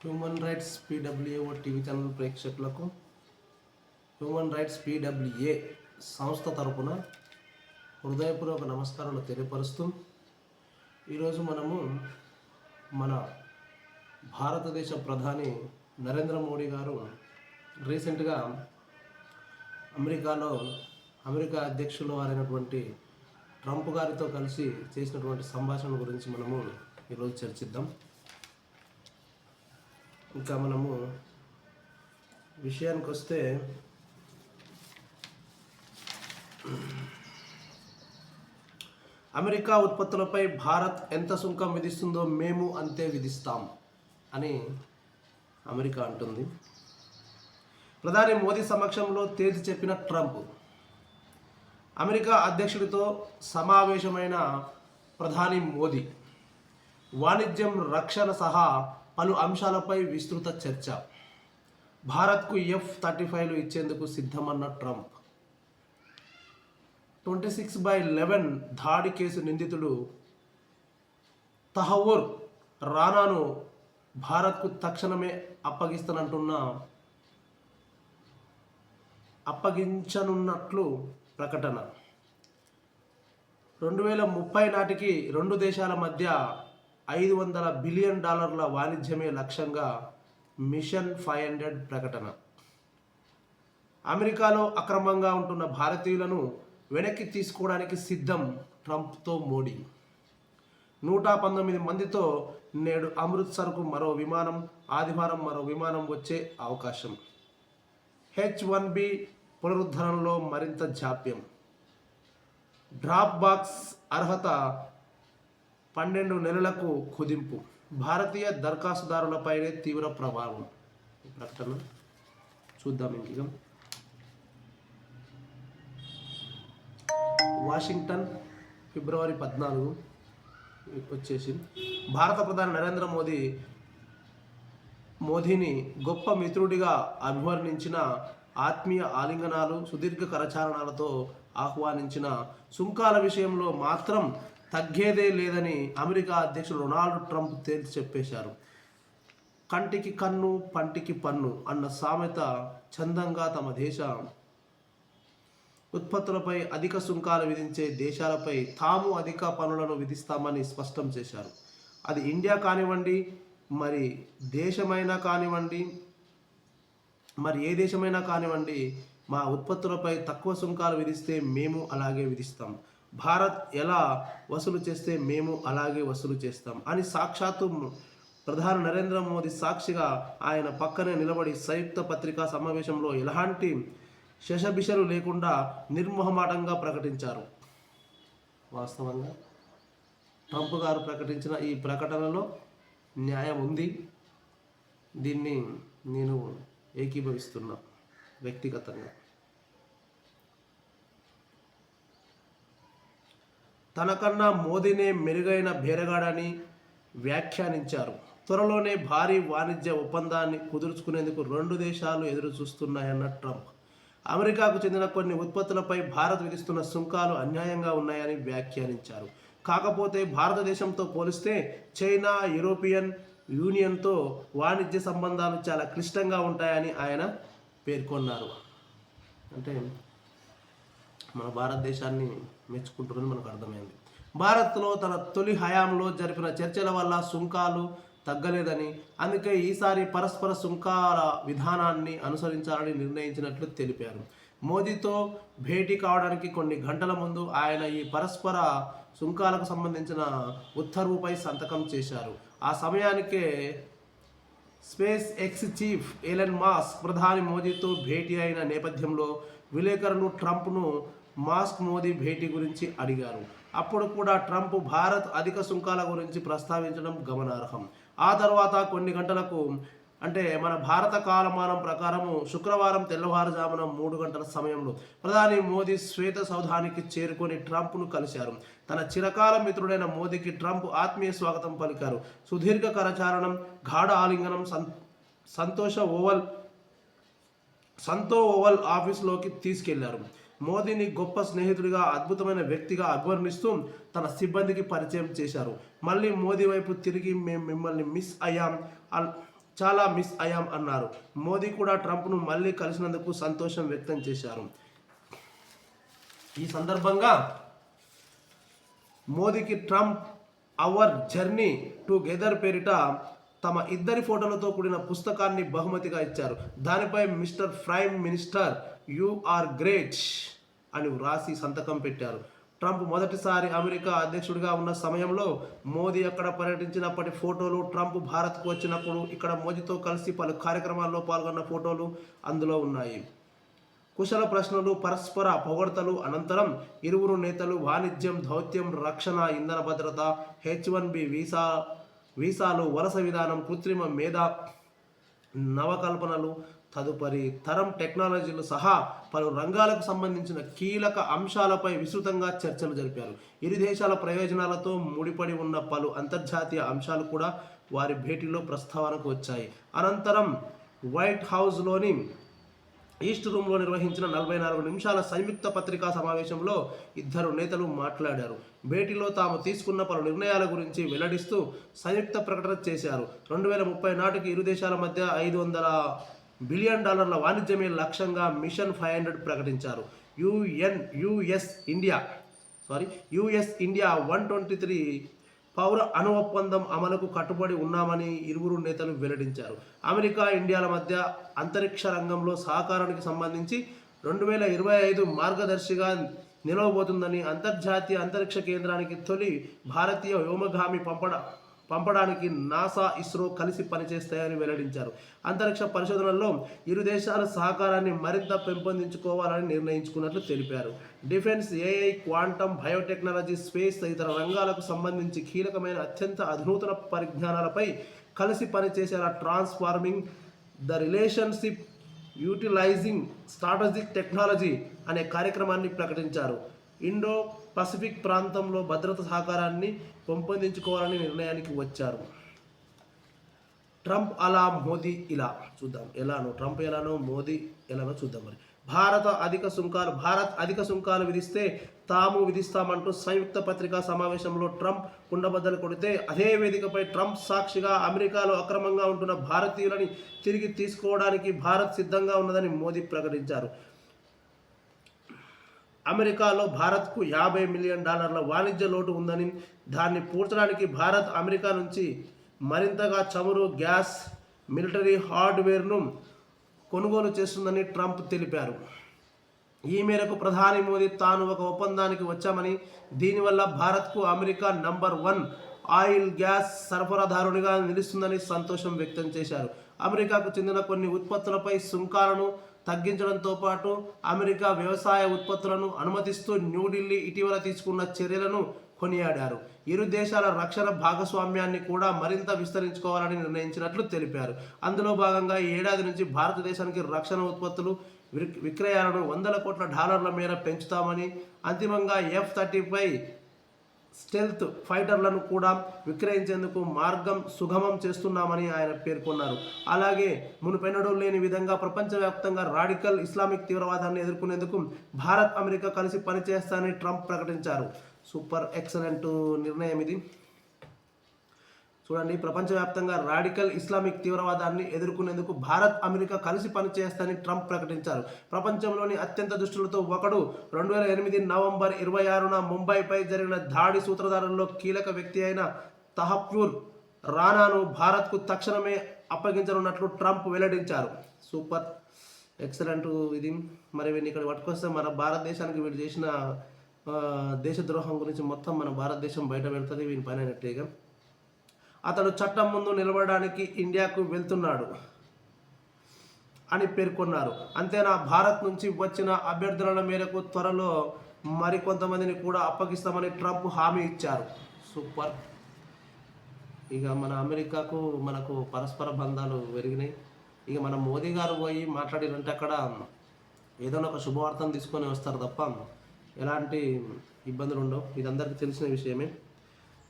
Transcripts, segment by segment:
Human rights PWA TV channel ప్రేక్షకులకు human rights PWA సంస్థ తరపున హృదయపూర్వక నమస్కారాలు తెలియపరుస్తూ ఈరోజు మనము మన భారతదేశ ప్రధాని నరేంద్ర మోడీ గారు రీసెంట్గా అమెరికా అధ్యక్షులు వారైనటువంటి ట్రంప్ గారితో కలిసి చేసినటువంటి సంభాషణ గురించి మనము ఈరోజు చర్చిద్దాం. ఇంకా మనము విషయానికి వస్తే అమెరికా ఉత్పత్తులపై భారత్ ఎంత సుంకం విధిస్తుందో మేము అంతే విధిస్తాం అని అమెరికా అంటుంది. ప్రధాని మోదీ సమక్షంలో తేల్చి చెప్పిన ట్రంప్. అమెరికా అధ్యక్షుడితో సమావేశమైన ప్రధాని మోదీ వాణిజ్యం, రక్షణ సహా పలు అంశాలపై విస్తృత చర్చ. భారత్కు F-35లు ఇచ్చేందుకు సిద్ధమన్న ట్రంప్. 26/11 దాడి కేసు నిందితుడు తహవ్వూర్ రానాను భారత్కు తక్షణమే అప్పగించనున్నట్లు ప్రకటన. 2030 నాటికి రెండు దేశాల మధ్య $500 బిలియన్ వాణిజ్యమే లక్ష్యంగా మిషన్ 500 ప్రకటన. అమెరికాలో అక్రమంగా ఉంటున్న భారతీయులను వెనక్కి తీసుకోవడానికి సిద్ధం ట్రంప్తో మోడీ. 119 మందితో నేడు అమృత్సర్కు మరో విమానం, ఆదివారం మరో విమానం వచ్చే అవకాశం. H-1B పునరుద్ధరణలో మరింత జాప్యం. డ్రాప్ బాక్స్ అర్హత 12 నెలలకు కుదింపు. భారతీయ దరఖాస్తుదారులపైనే తీవ్ర ప్రభావం. ప్రకటన చూద్దాం. ఇంక వాషింగ్టన్ ఫిబ్రవరి 14 వచ్చేసి భారత ప్రధాని నరేంద్ర మోదీని గొప్ప మిత్రుడిగా అభివర్ణించిన, ఆత్మీయ ఆలింగనాలు, సుదీర్ఘ కరచాలనాలతో ఆహ్వానించిన సుంకాల విషయంలో మాత్రం తగ్గేదే లేదని అమెరికా అధ్యక్షుడు డొనాల్డ్ ట్రంప్ తేల్చి చెప్పేశారు. కంటికి కన్ను, పంటికి పన్ను అన్న సామెత చందంగా తమ దేశ ఉత్పత్తులపై అధిక సుంకాలు విధించే దేశాలపై తాము అధిక పన్నులను విధిస్తామని స్పష్టం చేశారు. అది ఇండియా కానివ్వండి, మరి ఏ దేశమైనా కానివ్వండి, మా ఉత్పత్తులపై తక్కువ సుంకాలు విధిస్తే మేము అలాగే విధిస్తాం. భారత్ ఎలా వసూలు చేస్తే మేము అలాగే వసూలు చేస్తాం అని సాక్షాత్తు ప్రధాని నరేంద్ర మోదీ సాక్షిగా ఆయన పక్కనే నిలబడి సంయుక్త పత్రికా సమావేశంలో ఎలాంటి శషబిషలు లేకుండా నిర్మోహమాటంగా ప్రకటించారు. వాస్తవంగా ట్రంప్ గారు ప్రకటించిన ఈ ప్రకటనలో న్యాయం ఉంది. దీన్ని నేను ఏకీభవిస్తున్నా వ్యక్తిగతంగా. తనకన్నా మోదీనే మెరుగైన బేరగాడని వ్యాఖ్యానించారు. త్వరలోనే భారీ వాణిజ్య ఒప్పందాన్ని కుదుర్చుకునేందుకు రెండు దేశాలు ఎదురు చూస్తున్నాయన్న ట్రంప్. అమెరికాకు చెందిన కొన్ని ఉత్పత్తులపై భారత్ విధిస్తున్న సుంకాలు అన్యాయంగా ఉన్నాయని వ్యాఖ్యానించారు. కాకపోతే భారతదేశంతో పోలిస్తే చైనా, యూరోపియన్ యూనియన్తో వాణిజ్య సంబంధాలు చాలా క్లిష్టంగా ఉంటాయని ఆయన పేర్కొన్నారు. అంటే మన భారతదేశాన్ని మెచ్చుకుంటున్నది మనకు అర్థమైంది. భారత్లో తన తొలి హయాంలో జరిపిన చర్చల వల్ల సుంకాలు తగ్గలేదని, అందుకే ఈసారి పరస్పర సుంకాల విధానాన్ని అనుసరించాలని నిర్ణయించినట్లు తెలిపారు. మోదీతో భేటీ కావడానికి కొన్ని గంటల ముందు ఆయన ఈ పరస్పర సుంకాలకు సంబంధించిన ఉత్తర్వుపై సంతకం చేశారు. ఆ సమయానికే SpaceX chief Elon Musk ప్రధాని మోదీతో భేటీ అయిన నేపథ్యంలో విలేకరులు ట్రంప్ను మాస్క్ మోదీ భేటీ గురించి అడిగారు. అప్పుడు కూడా ట్రంప్ భారత్ అధిక సుంకాల గురించి ప్రస్తావించడం గమనార్హం. ఆ తర్వాత కొన్ని గంటలకు, అంటే మన భారత కాలమానం ప్రకారము శుక్రవారం తెల్లవారుజామున 3 గంటల సమయంలో ప్రధాని మోదీ శ్వేత సౌధానికి చేరుకొని ట్రంప్ను కలిశారు. తన చిరకాల మిత్రుడైన మోదీకి ట్రంప్ ఆత్మీయ స్వాగతం పలికారు. సుదీర్ఘ కరచాలనం, గాఢ ఆలింగనం, సంతో ఓవల్ ఆఫీసులోకి తీసుకెళ్లారు. మోదీని గొప్ప స్నేహితుడిగా, అద్భుతమైన వ్యక్తిగా అభివర్ణిస్తూ తన సిబ్బందికి పరిచయం చేశారు. మళ్ళీ మోదీ వైపు తిరిగి, మేము మిమ్మల్ని మిస్ అయ్యాం, చాలా మిస్ అయ్యాం అన్నారు. మోదీ కూడా ట్రంప్ను మళ్ళీ కలిసినందుకు సంతోషం వ్యక్తం చేశారు. ఈ సందర్భంగా మోదీకి ట్రంప్ అవర్ జర్నీ టుగెదర్ పేరిట తమ ఇద్దరి ఫోటోలతో కూడిన పుస్తకాన్ని బహుమతిగా ఇచ్చారు. దానిపై mister prime minister you are great అని వ్రాసి సంతకం పెట్టారు. ట్రంప్ మొదటిసారి అమెరికా అధ్యక్షుడిగా ఉన్న సమయంలో మోదీ అక్కడ పర్యటించినప్పటి ఫోటోలు, ట్రంప్ భారత్కు వచ్చినప్పుడు ఇక్కడ మోదీతో కలిసి పలు కార్యక్రమాల్లో పాల్గొన్న ఫోటోలు అందులో ఉన్నాయి. కుశల ప్రశ్నలు, పరస్పర పొగడ్తలు అనంతరం ఇరువురు నేతలు వాణిజ్యం, దౌత్యం, రక్షణ, ఇంధన భద్రత, H1B వీసాలు, వలస విధానం, కృత్రిమ మేధ, నవకల్పనలు, తదుపరి తరం టెక్నాలజీలు సహా పలు రంగాలకు సంబంధించిన కీలక అంశాలపై విస్తృతంగా చర్చలు జరిపారు. ఇరు దేశాల ప్రయోజనాలతో ముడిపడి ఉన్న పలు అంతర్జాతీయ అంశాలు కూడా వారి భేటీలో ప్రస్తావనకు వచ్చాయి. అనంతరం వైట్ హౌస్లోని ఈస్ట్ రూమ్లో నిర్వహించిన 44 నిమిషాల సంయుక్త పత్రికా సమావేశంలో ఇద్దరు నేతలు మాట్లాడారు. భేటీలో తాము తీసుకున్న పలు నిర్ణయాల గురించి వెల్లడిస్తూ సంయుక్త ప్రకటన చేశారు. 2030 నాటికి ఇరు దేశాల మధ్య $500 బిలియన్ వాణిజ్యమే లక్ష్యంగా మిషన్ 500 ప్రకటించారు. యుఎస్ ఇండియా 123 పౌర అణు ఒప్పందం అమలుకు కట్టుబడి ఉన్నామని ఇరువురు నేతలు వెల్లడించారు. అమెరికా, ఇండియాల మధ్య అంతరిక్ష రంగంలో సహకారానికి సంబంధించి 2025 మార్గదర్శిగా నిలవబోతుందని, అంతర్జాతీయ అంతరిక్ష కేంద్రానికి తొలి భారతీయ వ్యోమగామి పంపడానికి నాసా, ఇస్రో కలిసి పనిచేస్తాయని వెల్లడించారు. అంతరిక్ష పరిశోధనల్లో ఇరు దేశాల సహకారాన్ని మరింత పెంపొందించుకోవాలని నిర్ణయించుకున్నట్లు తెలిపారు. Defence, AI, quantum, biotechnology, space తదితర రంగాలకు సంబంధించి కీలకమైన అత్యంత అధునాతన పరిజ్ఞానాలపై కలిసి పనిచేసేలా transforming the relationship utilising strategic technology అనే కార్యక్రమాన్ని ప్రకటించారు. ఇండో పసిఫిక్ ప్రాంతంలో భద్రత సహకారాన్ని పెంపొందించుకోవాలని నిర్ణయానికి వచ్చారు. ట్రంప్ అలా, మోదీ ఇలా. చూద్దాం ఎలానో, ట్రంప్ ఎలానో, మోదీ ఎలానో చూద్దాం. మరి భారత్ అధిక సుంకాలు విధిస్తే తాము విధిస్తామంటూ సంయుక్త పత్రికా సమావేశంలో ట్రంప్ కుండబద్దలు కొడితే, అదే వేదికపై ట్రంప్ సాక్షిగా అమెరికాలో అక్రమంగా ఉంటున్న భారతీయులని తిరిగి తీసుకోవడానికి భారత్ సిద్ధంగా ఉన్నదని మోదీ ప్రకటించారు. అమెరికాలో భారత్కు $50 మిలియన్ వాణిజ్య లోటు ఉందని, దాన్ని పూడ్చడానికి భారత్ అమెరికా నుంచి మరింతగా చమురు, గ్యాస్, మిలిటరీ హార్డ్వేర్ను కొనుగోలు చేస్తుందని ట్రంప్ తెలిపారు. ఈ మేరకు ప్రధాని మోదీ తాను ఒక ఒప్పందానికి వచ్చామని, దీనివల్ల భారత్కు అమెరికా నంబర్ 1 ఆయిల్, గ్యాస్ సరఫరాదారునిగా నిలుస్తుందని సంతోషం వ్యక్తం చేశారు. అమెరికాకు చెందిన కొన్ని ఉత్పత్తులపై సుంకాలను తగ్గించడంతో పాటు అమెరికా వ్యవసాయ ఉత్పత్తులను అనుమతిస్తూ న్యూఢిల్లీ ఇటీవల తీసుకున్న చర్యలను కొనియాడారు. ఇరు దేశాల రక్షణ భాగస్వామ్యాన్ని కూడా మరింత విస్తరించుకోవాలని నిర్ణయించినట్లు తెలిపారు. అందులో భాగంగా ఈ ఏడాది నుంచి భారతదేశానికి రక్షణ ఉత్పత్తులు విక్రయాలను $100 కోట్ల మేర పెంచుతామని, అంతిమంగా F-35 స్టెల్త్ ఫైటర్లను కూడా విక్రయించేందుకు మార్గం సుగమం చేస్తున్నామని ఆయన పేర్కొన్నారు. అలాగే మునుపెన్నడూ లేని విధంగా ప్రపంచవ్యాప్తంగా రాడికల్ ఇస్లామిక్ తీవ్రవాదాన్ని ఎదుర్కొనేందుకు భారత్, అమెరికా కలిసి పనిచేస్తానని ట్రంప్ ప్రకటించారు. సూపర్ ఎక్సలెంట్ నిర్ణయం ఇది. చూడండి, ప్రపంచవ్యాప్తంగా రాడికల్ ఇస్లామిక్ తీవ్రవాదాన్ని ఎదుర్కొనేందుకు భారత్, అమెరికా కలిసి పనిచేస్తానని ట్రంప్ ప్రకటించారు. ప్రపంచంలోని అత్యంత దుష్టులతో ఒకడు 2008 నవంబర్ 26న ముంబైపై జరిగిన దాడి సూత్రధారుల్లో కీలక వ్యక్తి అయిన తహఫ్జుర్ రానాను భారత్కు తక్షణమే అప్పగించనున్నట్లు ట్రంప్ వెల్లడించారు. సూపర్ ఎక్సలెంట్ ఇది. మరి వీడిని ఇక్కడ పట్టుకొస్తే మన భారతదేశానికి వీడు చేసిన దేశద్రోహం గురించి మొత్తం మన భారతదేశం బయట పెడుతుంది వీని పైన అయినట్టేగా. అతడు చట్టం ముందు నిలబడడానికి ఇండియాకు వెళ్తున్నాడు అని పేర్కొన్నారు. అంతేనా, భారత్ నుంచి వచ్చిన అభ్యర్థుల మేరకు త్వరలో మరికొంతమందిని కూడా అప్పగిస్తామని ట్రంప్ హామీ ఇచ్చారు. సూపర్. ఇక మన అమెరికాకు మనకు పరస్పర బంధాలు పెరిగినాయి. ఇక మన మోదీ గారు పోయి మాట్లాడినంటే అక్కడ ఏదైనా ఒక శుభవార్తను తీసుకొని వస్తారు తప్ప ఎలాంటి ఇబ్బందులు ఉండవు. ఇది అందరికీ తెలిసిన విషయమే.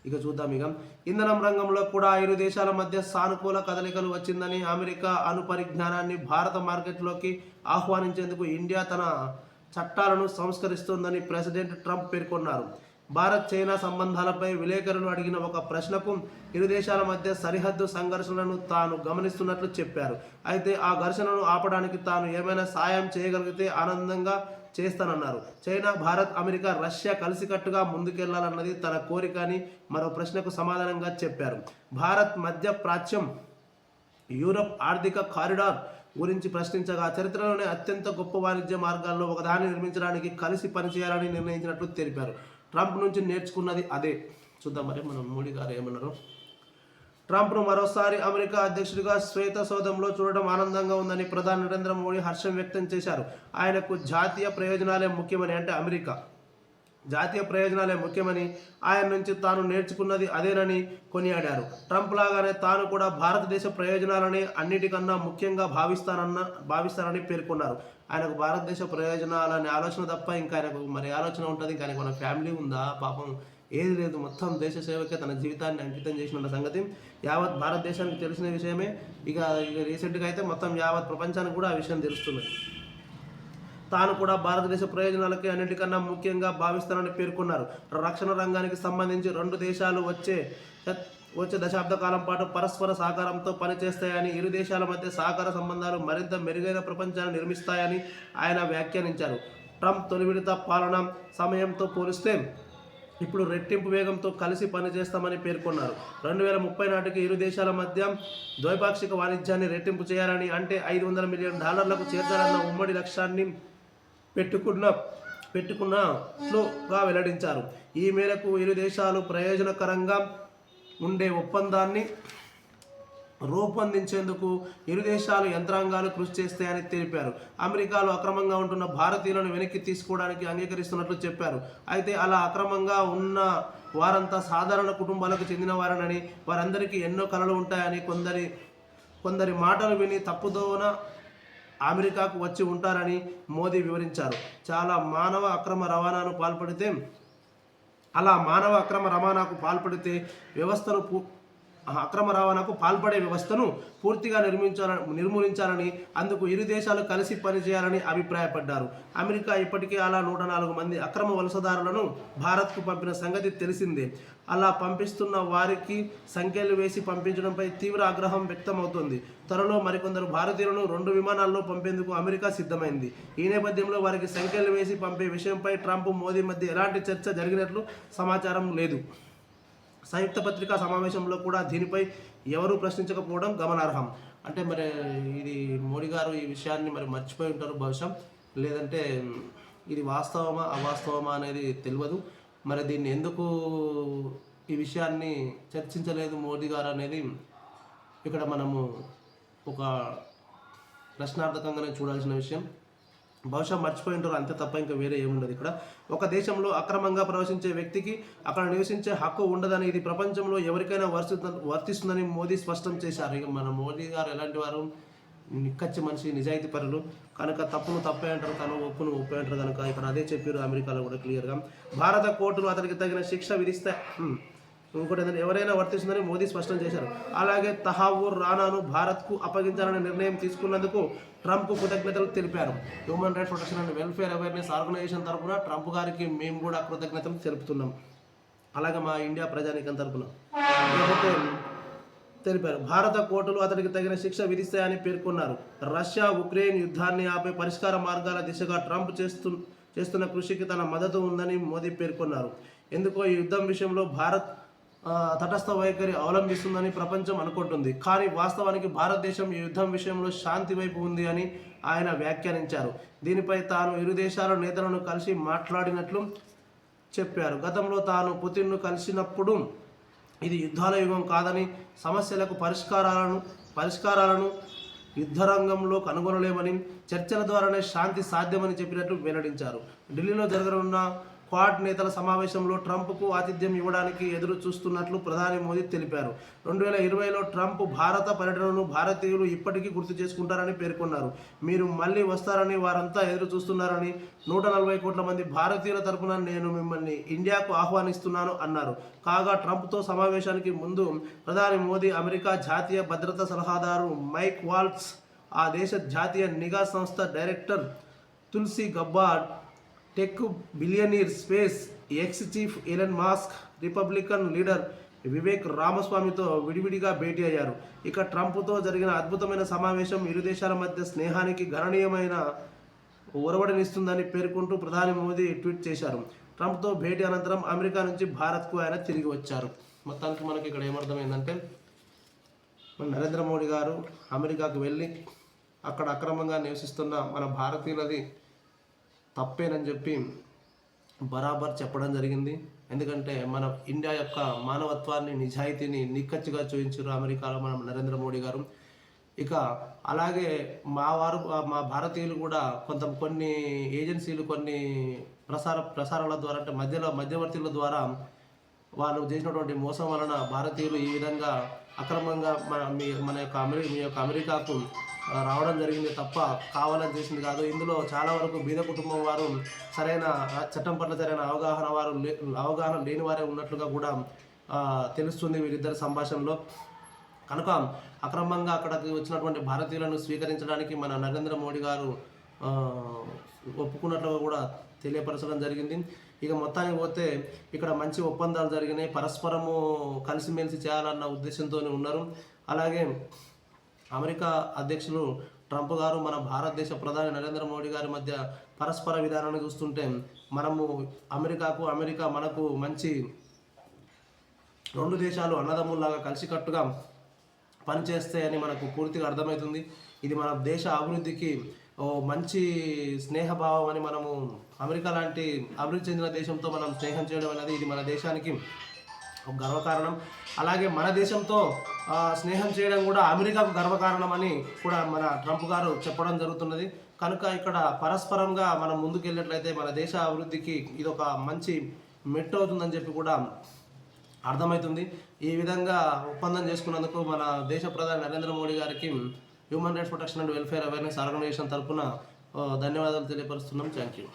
ఇక చూద్దాం. ఇక ఇంధనం రంగంలో కూడా ఇరు దేశాల మధ్య సానుకూల కదలికలు వచ్చిందని, అమెరికా అణు పరిజ్ఞానాన్ని భారత మార్కెట్లోకి ఆహ్వానించేందుకు ఇండియా తన చట్టాలను సంస్కరిస్తోందని ప్రెసిడెంట్ ట్రంప్ పేర్కొన్నారు. భారత్ చైనా సంబంధాలపై విలేకరులు అడిగిన ఒక ప్రశ్నకు ఇరు దేశాల మధ్య సరిహద్దు సంఘర్షణలను తాను గమనిస్తున్నట్లు చెప్పారు. అయితే ఆ ఘర్షణను ఆపడానికి తాను ఏమైనా సాయం చేయగలిగితే ఆనందంగా చేస్తానన్నారు. చైనా, భారత్, అమెరికా, రష్యా కలిసికట్టుగా ముందుకెళ్లాలన్నది తన కోరిక అని మరో ప్రశ్నకు సమాధానంగా చెప్పారు. భారత్ మధ్య ప్రాచ్యం, యూరప్ ఆర్థిక కారిడార్ గురించి ప్రశ్నించగా చరిత్రలోనే అత్యంత గొప్ప వాణిజ్య మార్గాల్లో ఒకదాన్ని నిర్మించడానికి కలిసి పనిచేయాలని నిర్ణయించినట్లు తెలిపారు. ట్రంప్ నుంచి నేర్చుకున్నది అదే. చూద్దాం మరి మనం మోడీ గారు ఏమన్నారు. ట్రంప్ను మరోసారి అమెరికా అధ్యక్షుడిగా శ్వేత సౌధంలో చూడడం ఆనందంగా ఉందని ప్రధాని నరేంద్ర మోడీ హర్షం వ్యక్తం చేశారు. ఆయనకు జాతీయ ప్రయోజనాలే ముఖ్యమని, అంటే అమెరికా జాతీయ ప్రయోజనాలే ముఖ్యమని, ఆయన నుంచి తాను నేర్చుకున్నది అదేనని కొనియాడారు. ట్రంప్ లాగానే తాను కూడా భారతదేశ ప్రయోజనాలనే అన్నిటికన్నా ముఖ్యంగా భావిస్తానని పేర్కొన్నారు. ఆయనకు భారతదేశ ప్రయోజనాలనే ఆలోచన తప్ప ఇంకా ఆయనకు మరి ఆలోచన ఉంటుంది. ఇంకా ఆయనకు మన ఫ్యామిలీ ఉందా? పాపం ఏది లేదు. మొత్తం దేశ సేవకే తన జీవితాన్ని అంకితం చేసిన సంగతి యావత్ భారతదేశానికి తెలిసిన విషయమే. ఇక రీసెంట్గా అయితే మొత్తం యావత్ ప్రపంచానికి కూడా ఆ విషయం తెలుస్తున్నది. తాను కూడా భారతదేశ ప్రయోజనాలకే అన్నిటికన్నా ముఖ్యంగా భావిస్తానని పేర్కొన్నారు. రక్షణ రంగానికి సంబంధించి రెండు దేశాలు వచ్చే దశాబ్ద కాలం పాటు పరస్పర సహకారంతో పనిచేస్తాయని, ఇరు దేశాల మధ్య సహకార సంబంధాలు మరింత మెరుగైన ప్రపంచాన్ని నిర్మిస్తాయని ఆయన వ్యాఖ్యానించారు. ట్రంప్ తొలి విడత పాలన సమయంతో పోలిస్తే ఇప్పుడు రెట్టింపు వేగంతో కలిసి పనిచేస్తామని పేర్కొన్నారు. 2030 నాటికి ఇరు దేశాల మధ్య ద్వైపాక్షిక వాణిజ్యాన్ని రెట్టింపు చేయాలని, అంటే $500 మిలియన్ చేర్చాలన్న ఉమ్మడి లక్ష్యాన్ని పెట్టుకున్నట్లుగా వెల్లడించారు. ఈ మేరకు ఇరు దేశాలు ప్రయోజనకరంగా ఉండే ఒప్పందాన్ని రూపొందించేందుకు ఇరు దేశాలు యంత్రాంగాలు కృషి చేస్తాయని తెలిపారు. అమెరికాలో అక్రమంగా ఉంటున్న భారతీయులను వెనక్కి తీసుకోవడానికి అంగీకరిస్తున్నట్లు చెప్పారు. అయితే అలా అక్రమంగా ఉన్న వారంతా సాధారణ కుటుంబాలకు చెందిన వారని, వారందరికీ ఎన్నో కలలు ఉంటాయని, కొందరి మాటలు విని తప్పుదోన అమెరికాకు వచ్చి ఉంటారని మోదీ వివరించారు. మానవ అక్రమ రవాణాకు పాల్పడితే అక్రమ రవాణాకు పాల్పడే వ్యవస్థను పూర్తిగా నిర్మూలించాలని, అందుకు ఇరు దేశాలు కలిసి పనిచేయాలని అభిప్రాయపడ్డారు. అమెరికా ఇప్పటికే అలా 104 మంది అక్రమ వలసదారులను భారత్కు పంపిన సంగతి తెలిసిందే. అలా పంపిస్తున్న వారికి సంఖ్యలు వేసి పంపించడంపై తీవ్ర ఆగ్రహం వ్యక్తమవుతోంది. త్వరలో మరికొందరు భారతీయులను 2 విమానాల్లో పంపేందుకు అమెరికా సిద్ధమైంది. ఈ నేపథ్యంలో వారికి సంఖ్యలు వేసి పంపే విషయంపై ట్రంప్, మోదీ మధ్య ఎలాంటి చర్చ జరిగినట్లు సమాచారం లేదు. సంయుక్త పత్రికా సమావేశంలో కూడా దీనిపై ఎవరూ ప్రశ్నించకపోవడం గమనార్హం. అంటే మరి ఇది మోడీ గారు ఈ విషయాన్ని మరి మర్చిపోయి ఉంటారు బహుశా, లేదంటే ఇది వాస్తవమా అవాస్తవమా అనేది తెలియదు. మరి దీన్ని ఎందుకు ఈ విషయాన్ని చర్చించలేదు మోడీ గారు అనేది ఇక్కడ మనము ఒక ప్రశ్నార్థకంగానే చూడాల్సిన విషయం. బహుశా మర్చిపోయి ఉంటారు అంతే తప్ప ఇంకా వేరే ఏముండదు. ఇక్కడ ఒక దేశంలో అక్రమంగా ప్రవేశించే వ్యక్తికి అక్కడ నివసించే హక్కు ఉండదని, ఇది ప్రపంచంలో ఎవరికైనా వర్తిస్తుందని మోదీ స్పష్టం చేశారు. ఇక మన మోదీ గారు ఎలాంటి వారు? నిక్కచ్చి మనిషి, నిజాయితీ పరులు కనుక తప్పును తప్పే అంటారు, తను ఒప్పును ఒప్పే అంటారు కనుక ఇక్కడ అదే చెప్పారు అమెరికాలో కూడా క్లియర్గా. భారత కోర్టులు అతనికి తగిన శిక్ష విధిస్తే ఇంకోటి ఏంటంటే ఎవరైనా వర్తిస్తుందని మోదీ స్పష్టం చేశారు. అలాగే తహావూర్ రానాను భారత్కు అప్పగించాలనే నిర్ణయం తీసుకున్నందుకు ట్రంప్కు కృతజ్ఞతలు తెలిపారు. Human rights protection and welfare awareness organisation తరఫున ట్రంప్ గారికి మేము కూడా కృతజ్ఞతలు తెలుపుతున్నాం. అలాగే మా ఇండియా ప్రజానీకం తరఫున తెలిపారు. భారత కోర్టులు అతనికి తగిన శిక్ష విధిస్తాయని పేర్కొన్నారు. రష్యా ఉక్రెయిన్ యుద్ధాన్ని ఆపే పరిష్కార మార్గాల దిశగా ట్రంప్ చేస్తున్న కృషికి తన మద్దతు ఉందని మోదీ పేర్కొన్నారు. ఎందుకో ఈ యుద్ధం విషయంలో భారత్ తటస్థ వైఖరి అవలంబిస్తుందని ప్రపంచం అనుకుంటుంది, కానీ వాస్తవానికి భారతదేశం ఈ యుద్ధం విషయంలో శాంతి వైపు ఉంది అని ఆయన వ్యాఖ్యానించారు. దీనిపై తాను ఇరు దేశాల నేతలను కలిసి మాట్లాడినట్లు చెప్పారు. గతంలో తాను పుతిన్ను కలిసినప్పుడు ఇది యుద్ధాల యుగం కాదని, సమస్యలకు పరిష్కారాలను యుద్ధరంగంలో కనుగొనలేమని, చర్చల ద్వారానే శాంతి సాధ్యమని చెప్పినట్లు వెల్లడించారు. ఢిల్లీలో జరగనున్న క్వాడ్ నేతల సమావేశంలో ట్రంప్కు ఆతిథ్యం ఇవ్వడానికి ఎదురు చూస్తున్నట్లు ప్రధాని మోదీ తెలిపారు. 2020లో ట్రంప్ భారత పర్యటనను భారతీయులు ఇప్పటికీ గుర్తు చేసుకుంటారని పేర్కొన్నారు. మీరు మళ్ళీ వస్తారని వారంతా ఎదురు చూస్తున్నారని, 140 కోట్ల మంది భారతీయుల తరపున నేను మిమ్మల్ని ఇండియాకు ఆహ్వానిస్తున్నాను అన్నారు. కాగా ట్రంప్తో సమావేశానికి ముందు ప్రధాని మోదీ అమెరికా జాతీయ భద్రతా సలహాదారు మైక్ వాల్ట్జ్, ఆ దేశ జాతీయ నిఘా సంస్థ director Tulsi Gabbard tech billionaire SpaceX chief Elon Musk Republican leader Vivek రామస్వామితో విడివిడిగా భేటీ అయ్యారు. ఇక ట్రంప్తో జరిగిన అద్భుతమైన సమావేశం ఇరు దేశాల మధ్య స్నేహానికి గణనీయమైన ఒరవడినిస్తుందని పేర్కొంటూ ప్రధాని మోదీ ట్వీట్ చేశారు. ట్రంప్తో భేటీ అనంతరం అమెరికా నుంచి భారత్కు ఆయన తిరిగి వచ్చారు. మొత్తానికి మనకి ఇక్కడ ఏమర్థమైందంటే, మన నరేంద్ర మోడీ గారు అమెరికాకు వెళ్ళి అక్కడ అక్రమంగా నివసిస్తున్న మన భారతీయులది తప్పేనని చెప్పి బరాబర్ చెప్పడం జరిగింది. ఎందుకంటే మన ఇండియా యొక్క మానవత్వాన్ని, నిజాయితీని నిక్కచ్చిగా చూపించారు అమెరికాలో మన నరేంద్ర మోడీ గారు. ఇక అలాగే మా భారతీయులు కూడా కొన్ని ఏజెన్సీలు, కొన్ని ప్రసారాల ద్వారా, అంటే మధ్యవర్తుల ద్వారా వాళ్ళు చేసినటువంటి మోసం వలన భారతీయులు ఈ విధంగా అక్రమంగా మీ యొక్క అమెరికాకు రావడం జరిగింది తప్ప కావాలని చేసింది కాదు. ఇందులో చాలా వరకు బీద కుటుంబం వారు సరైన చట్టం పట్ల సరైన అవగాహన లేని వారే ఉన్నట్లుగా కూడా తెలుస్తుంది వీరిద్దరి సంభాషణలో. కనుక అక్రమంగా అక్కడికి వచ్చినటువంటి భారతీయులను స్వీకరించడానికి మన నరేంద్ర మోడీ గారు ఒప్పుకున్నట్లుగా కూడా తెలియపరచడం జరిగింది. ఇక మొత్తానికి పోతే ఇక్కడ మంచి ఒప్పందాలు జరిగినాయి, పరస్పరము కలిసిమెలిసి చేయాలన్న ఉద్దేశంతో ఉన్నారు. అలాగే అమెరికా అధ్యక్షులు ట్రంప్ గారు మన భారతదేశ ప్రధాని నరేంద్ర మోడీ గారి మధ్య పరస్పర విధానాన్ని చూస్తుంటే అమెరికా మనకు మంచి రెండు దేశాలు అన్నదమ్ముల్లాగా కలిసికట్టుగా పనిచేస్తాయని మనకు పూర్తిగా అర్థమవుతుంది. ఇది మన దేశ అభివృద్ధికి మంచి స్నేహభావం అని మనము అమెరికా లాంటి అభివృద్ధి చెందిన దేశంతో మనం స్నేహం చేయడం అనేది ఇది మన దేశానికి ఒక గర్వకారణం. అలాగే మన దేశంతో స్నేహం చేయడం కూడా అమెరికాకు గర్వకారణం అని కూడా మన ట్రంప్ గారు చెప్పడం జరుగుతున్నది. కనుక ఇక్కడ పరస్పరంగా మనం ముందుకు వెళ్ళినట్లయితే మన దేశ అభివృద్ధికి ఇది ఒక మంచి మెట్టు అవుతుందని చెప్పి కూడా అర్థమవుతుంది. ఈ విధంగా ఒప్పందం చేసుకున్నందుకు మన దేశ ప్రధాని నరేంద్ర మోడీ గారికి human rights protection and welfare awareness organisation తరఫున ధన్యవాదాలు తెలియపరుస్తున్నాం. Thank you.